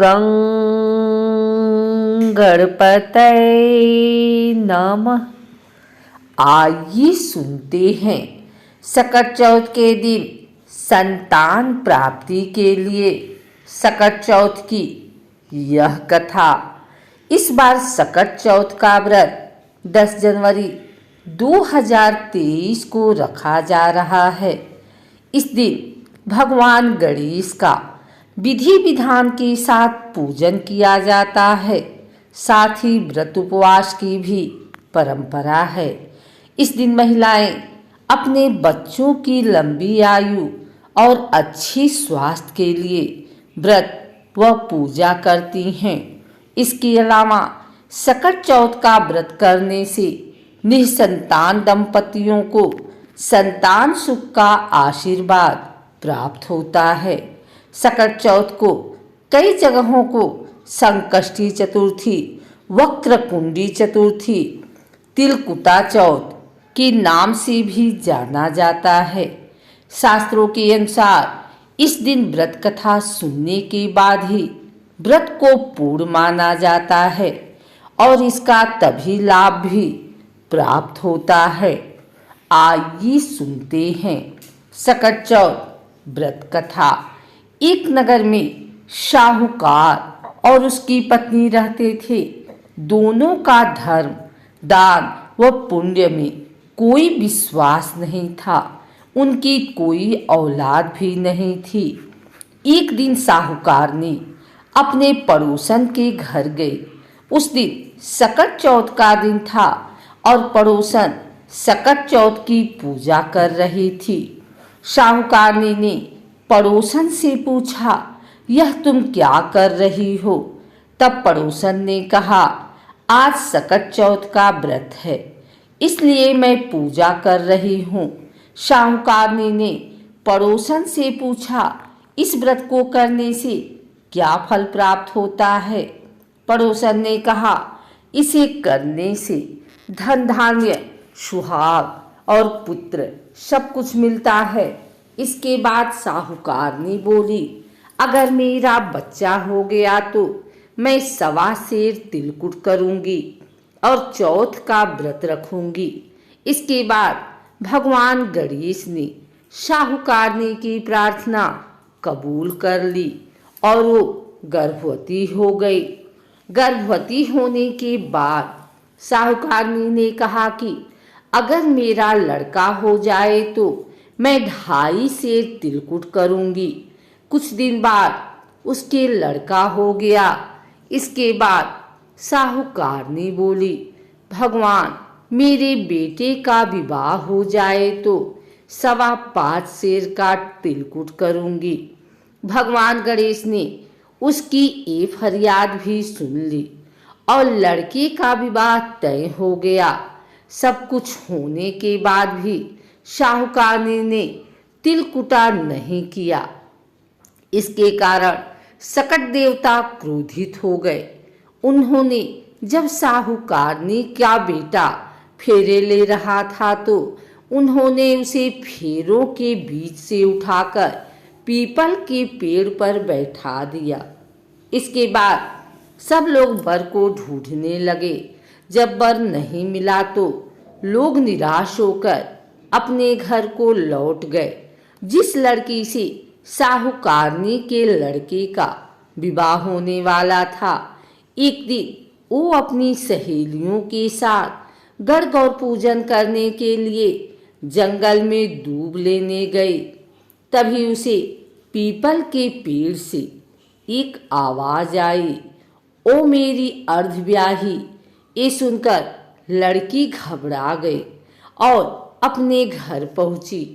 गं गणपतये नमः। आइए सुनते हैं सकट चौथ के दिन संतान प्राप्ति के लिए सकट चौथ की यह कथा। इस बार सकट चौथ का व्रत 10 जनवरी 2023 को रखा जा रहा है। इस दिन भगवान गणेश का विधि विधान के साथ पूजन किया जाता है। साथ ही व्रत उपवास की भी परंपरा है। इस दिन महिलाएं अपने बच्चों की लंबी आयु और अच्छी स्वास्थ्य के लिए व्रत व पूजा करती हैं। इसके अलावा सकट चौथ का व्रत करने से निसंतान दंपतियों को संतान सुख का आशीर्वाद प्राप्त होता है। सकट चौथ को कई जगहों को संकष्टी चतुर्थी, वक्रकुंडी चतुर्थी, तिलकुटा चौथ के नाम से भी जाना जाता है। शास्त्रों के अनुसार इस दिन व्रत कथा सुनने के बाद ही व्रत को पूर्ण माना जाता है और इसका तभी लाभ भी प्राप्त होता है। आइए सुनते हैं सकट चौथ व्रत कथा। एक नगर में साहूकार और उसकी पत्नी रहते थे। दोनों का धर्म, दान व पुण्य में कोई विश्वास नहीं था। उनकी कोई औलाद भी नहीं थी। एक दिन साहूकार ने अपने पड़ोसन के घर गए। उस दिन सकट चौथ का दिन था और पड़ोसन सकट चौथ की पूजा कर रही थी। साहूकारनी ने पड़ोसन से पूछा, यह तुम क्या कर रही हो? तब पड़ोसन ने कहा, आज सकट चौथ का व्रत है, इसलिए मैं पूजा कर रही हूँ। साहूकारनी ने पड़ोसन से पूछा, इस व्रत को करने से क्या फल प्राप्त होता है? पड़ोसन ने कहा, इसे करने से धन धान्य, सुहाग और पुत्र सब कुछ मिलता है। इसके बाद साहूकारनी बोली, अगर मेरा बच्चा हो गया तो मैं 1.25 सेर तिलकुट करूंगी और चौथ का व्रत रखूंगी। इसके बाद भगवान गणेश ने साहूकारनी की प्रार्थना कबूल कर ली और वो गर्भवती हो गई। गर्भवती होने के बाद साहूकारनी ने कहा कि अगर मेरा लड़का हो जाए तो मैं 2.5 सेर तिलकुट करूंगी। कुछ दिन बाद उसके लड़का हो गया। इसके बाद साहूकारनी बोली, भगवान मेरे बेटे का विवाह हो जाए तो 5.25 सेर का तिलकुट करूंगी। भगवान गणेश ने उसकी ये फरियाद भी सुन ली और लड़के का विवाह तय हो गया। सब कुछ होने के बाद भी साहूकारनी ने तिलकुटा नहीं किया। इसके कारण सकट देवता क्रोधित हो गए। उन्होंने जब साहूकारनी का बेटा फेरे ले रहा था तो उन्होंने उसे फेरों के बीच से उठाकर पीपल के पेड़ पर बैठा दिया। इसके बाद सब लोग वर को ढूंढने लगे। जब वर नहीं मिला तो लोग निराश होकर अपने घर को लौट गए। जिस लड़की से साहूकारनी के लड़के का विवाह होने वाला था, एक दिन वो अपनी सहेलियों के साथ गढ़ गौर पूजन करने के लिए जंगल में दूब लेने गई। तभी उसे पीपल के पेड़ से एक आवाज आई, ओ मेरी अर्धब्याही। ये सुनकर लड़की घबरा गई और अपने घर पहुंची।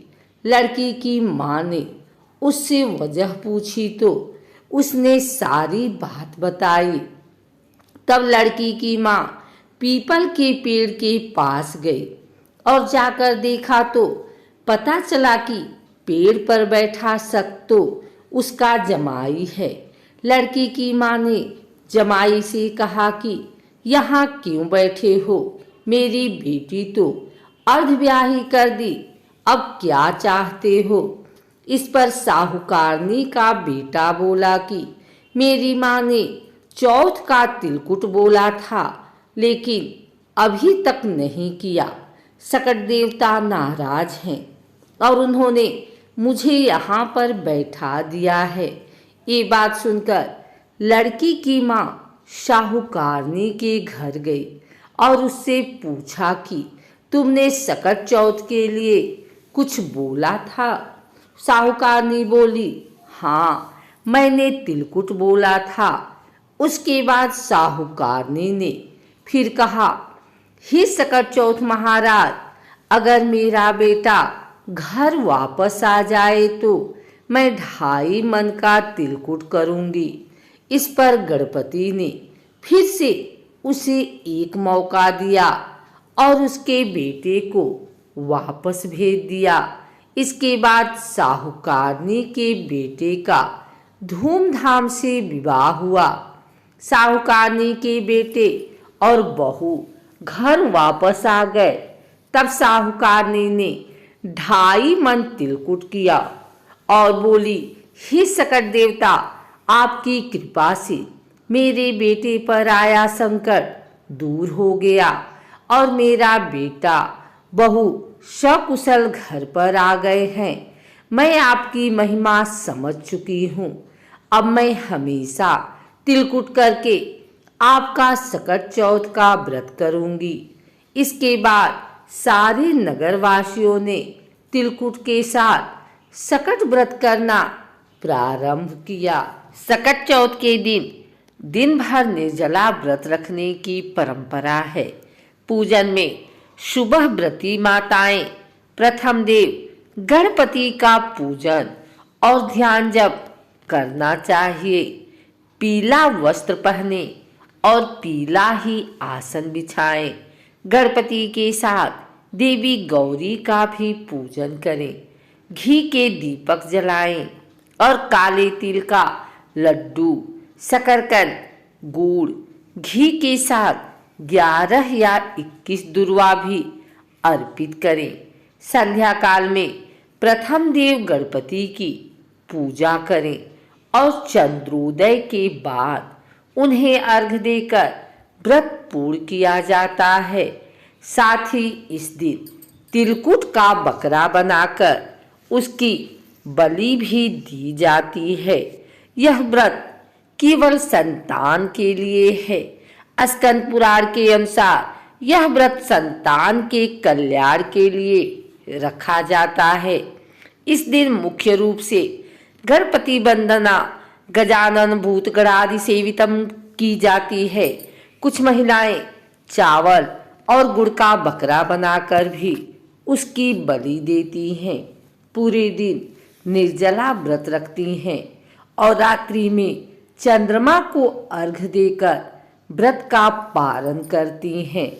लड़की की माँ ने उससे वजह पूछी तो उसने सारी बात बताई। तब लड़की की माँ पीपल के पेड़ के पास गई और जाकर देखा तो पता चला कि पेड़ पर बैठा शख्स तो उसका जमाई है। लड़की की माँ ने जमाई से कहा कि यहाँ क्यों बैठे हो? मेरी बेटी तो अर्धब्याही कर दी, अब क्या चाहते हो? इस पर साहूकारनी का बेटा बोला कि मेरी माँ ने चौथ का तिलकुट बोला था, लेकिन अभी तक नहीं किया। सकट देवता नाराज हैं और उन्होंने मुझे यहाँ पर बैठा दिया है। ये बात सुनकर लड़की की माँ साहूकारनी के घर गई और उससे पूछा कि तुमने सकट चौथ के लिए कुछ बोला था? साहूकारनी बोली, हाँ, मैंने तिलकुट बोला था। उसके बाद साहूकारनी ने फिर कहा, हे सकट चौथ महाराज, अगर मेरा बेटा घर वापस आ जाए तो मैं 2.5 मन का तिलकुट करूंगी। इस पर गणपति ने फिर से उसे एक मौका दिया और उसके बेटे को वापस भेज दिया। इसके बाद साहूकारनी के बेटे का धूमधाम से विवाह हुआ। साहूकारनी के बेटे और बहू घर वापस आ गए। तब साहूकारनी ने 2.5 मन तिलकुट किया और बोली, हे सकट देवता, आपकी कृपा से मेरे बेटे पर आया संकट दूर हो गया और मेरा बेटा बहू सकुशल घर पर आ गए हैं। मैं आपकी महिमा समझ चुकी हूँ। अब मैं हमेशा तिलकुट करके आपका सकट चौथ का व्रत करूंगी। इसके बाद सारे नगरवासियों ने तिलकुट के साथ सकट व्रत करना प्रारंभ किया। सकट चौथ के दिन दिन भर निर्जला व्रत रखने की परंपरा है। पूजन में सुबह व्रती माताएं प्रथम देव गणपति का पूजन और ध्यान जप करना चाहिए। पीला वस्त्र पहने और पीला ही आसन बिछाएं। गणपति के साथ देवी गौरी का भी पूजन करें। घी के दीपक जलाएं और काले तिल का लड्डू, शकरकंद, गुड़, घी के साथ 11 या 21 दुर्वा भी अर्पित करें। संध्या काल में प्रथम देव गणपति की पूजा करें और चंद्रोदय के बाद उन्हें अर्घ देकर व्रत पूर्ण किया जाता है। साथ ही इस दिन तिलकुट का बकरा बनाकर उसकी बलि भी दी जाती है। यह व्रत केवल संतान के लिए है। स्कंद पुराण के अनुसार यह व्रत संतान के कल्याण के लिए रखा जाता है। इस दिन मुख्य रूप से गणपति वंदना गजानन भूत गणादि सेवितम की जाती है। कुछ महिलाएं चावल और गुड़ का बकरा बनाकर भी उसकी बलि देती हैं। पूरे दिन निर्जला व्रत रखती हैं और रात्रि में चंद्रमा को अर्घ देकर व्रत का पारण करती हैं।